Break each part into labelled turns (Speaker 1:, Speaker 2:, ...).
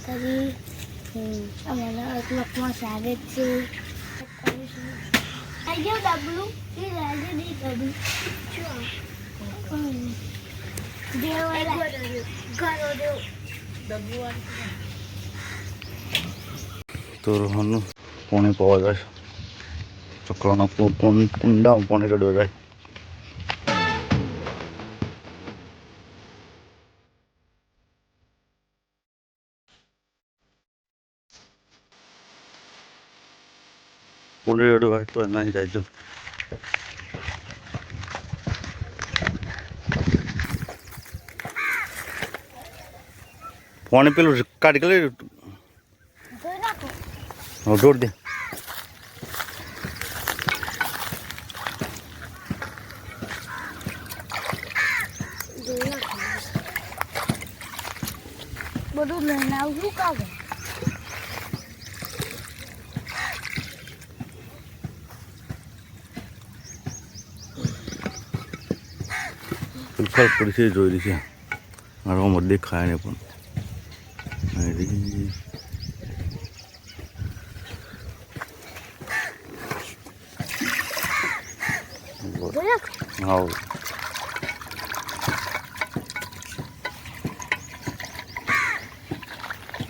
Speaker 1: કરી અમારા ક્લબમાં સ્વાગત છે. આવી જાઓ ડબલું એ રાજે નહીં કરું
Speaker 2: તો રોહનનું પાણી પવા જાય છોકરાનો કુંડા પાણી રડવા જાય. પાણી રડવા તો એના જાય છે. પાણી પેલું કાઢી કે ઢોળ દે.
Speaker 1: બધું લઈને આવું કાગળ
Speaker 2: ફરક પડી જોઈ રહી છે મારો મત દેખાય ને પણ હા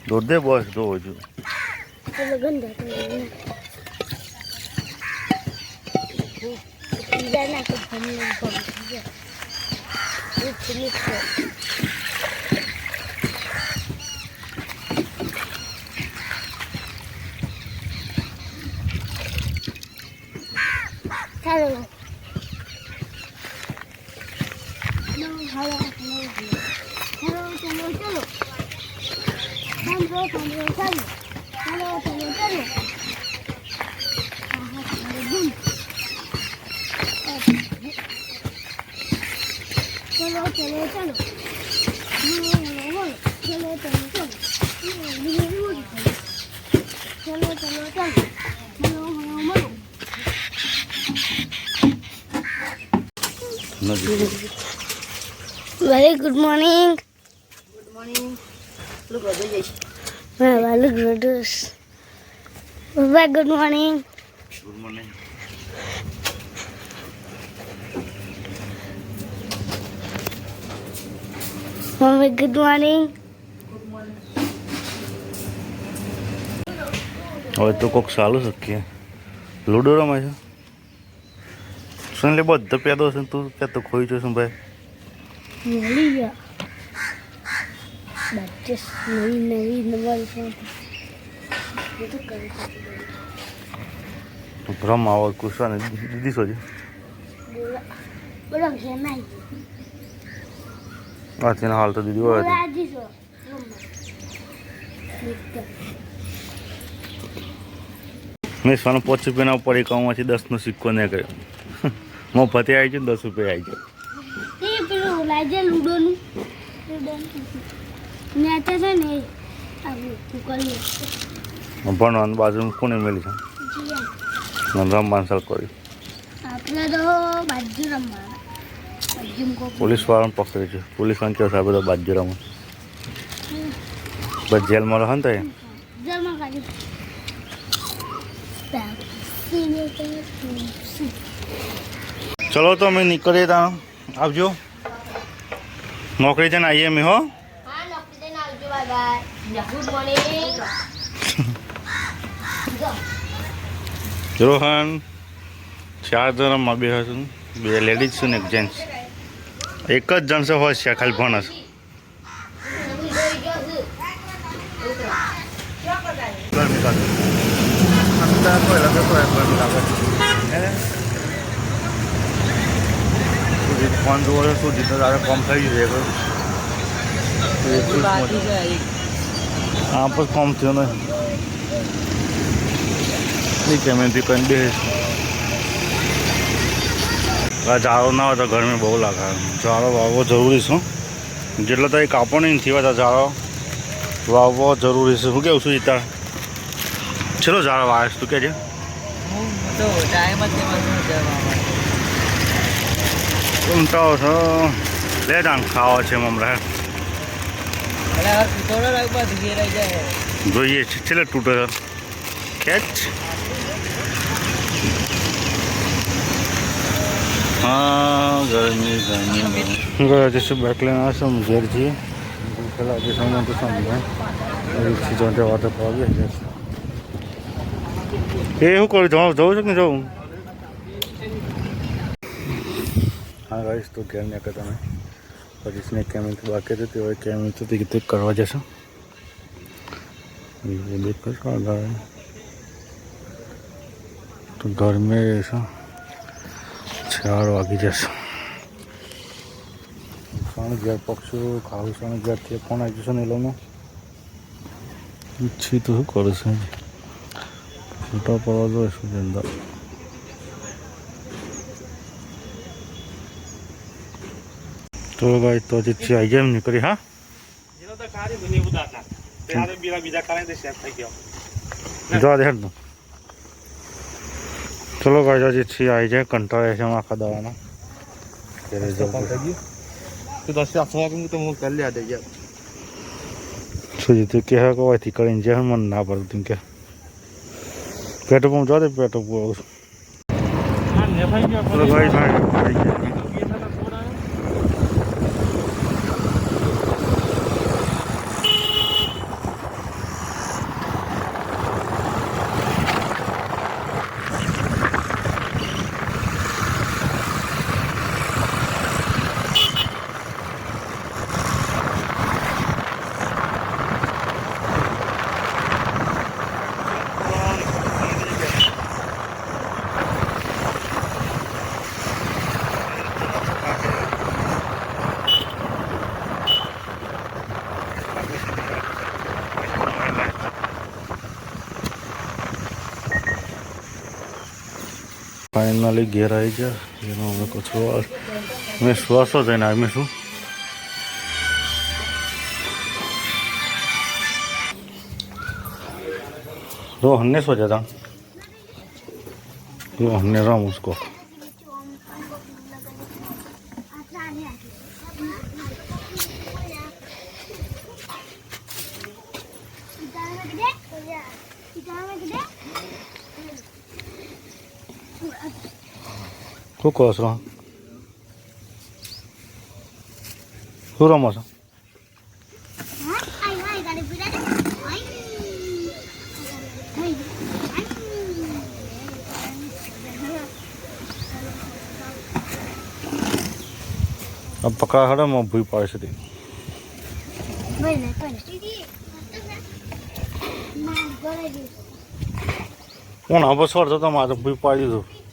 Speaker 2: દોડ દે બસ દો હજુ
Speaker 1: Very good morning.
Speaker 3: Good morning. Look at this.
Speaker 1: Well, look at this. Very good morning.
Speaker 2: Good morning.
Speaker 1: Mommy, good morning.
Speaker 2: હવે તો કોક ચાલુ શકીએ લૂડો રમાય છે શું લે બધા પેદો છે તું ક્યાં તો ખોઈ છો શું ભાઈ
Speaker 1: Maria. But just નવી નંબર
Speaker 2: તું ભ્રમ આવો કુશાને દીદી છો છે
Speaker 1: બોલો કે નહીં
Speaker 2: આ તેના હાલ તો દીદી હોય હતી.
Speaker 1: રાજી છો
Speaker 2: મેં સોનું 5 રૂપિયાના ઉપર એકાઉન્ટમાંથી 10નો સિક્કો નહીં કર્યો મફતે આવી ગયો 10 રૂપિયા આવી ગયો.
Speaker 1: એ પેલું લાજે લૂડોનું નેચે છે ને આવું કુકલી
Speaker 2: ભણવાનું બાજુમાં કોને મેલી છે રમવાનું ચાલુ કર્યું.
Speaker 1: આપણે તો બાજુ રમવાના બાજુ
Speaker 2: પોલીસ વાળાને પકડે છે પોલીસ વાળાને કેવું થાય બધા બાજુ રમવા બસ જેલમાં રહે ને તો
Speaker 1: જમા કરી
Speaker 2: ચલો તો અમે નીકળીએ ત્યાં આવજો નોકરી છે ને આવીએ અમે હો.
Speaker 1: હા નોકરી દઈને આવજો bye bye good morning
Speaker 2: Rohan 4 જણમાં બે હશે 2 લેડીઝ છે ને 1 જેન્ટ્સ એક જ જણ છે હોય છે ખાલી ભણસ ફોન જોવો શું જીતો તારે કોમ થઈ ગયું હા પણ કોમ થયો નહીં કેમેરથી કઈ બે ઝાડો ના હોય તો ગરમી બહુ લાગે ઝાડો વાવવો જરૂરી છે જેટલો તો એ કાપો નહીં થયા હતા ઝાડો વાવવો જરૂરી છે શું કેવું છું જીતા ચલો ઝાડો વાવીશ તું કહેજે ઊંટાઓ છો લે જાણ ખાવા છે હમણાં જોઈએ છે છેલ્લે તૂટે કેચ हाँ गर्मी गया जैसे बैक लेना से हम घेर जी पहला जैसे हम तो समझ चीज़ों के वाटर पा गया जैसे ये हूँ कर जाऊँ जाऊँ कि जाऊँ हाँ गाइस तो घेर नहीं करता मैं और जिसने कैमरे की बात करते थे वो कैमरे तो कितने करवा जैसा ये देख कर आ गया तो घर में ऐसा 4 વાગી જશે સાણગિયાર પક્ષીઓ ખાવું સાણગિયારથી ફોન આવી જશે ને એ લોકોનો ઈચ્છી તો શું કરે છે છૂટા પડવા જોઈએ શું ધંધા તો ભાઈ તો જે આવી જાય એમ નીકળી હા જવા દે હેડ चलो गाइस आज अच्छी आई जाए कंटाळे છે આખા દાવાના ત્યારે જવું
Speaker 3: તો 10 વાગે તો હું કરી લે દે યાર
Speaker 2: સુજી તો કે હા કોઈ થી કરીને જે મન ના પડતું કે પેટ પંપ જો દે પેટ પંપ હા ને ભાઈ કે ચલો ગાइस આવી ગયા फाइनली घेर आई गया એનો અમે કચરો મેં શ્વાસો જઈને આવી શું रोहन ने सोचा था रोहन ने राम उसको શું કહો છો શું રમો છો अब पकड़ा खड़ा मैं भूई पाए से હું ના બસ તો મારે ભૂઈ પાડી દીધું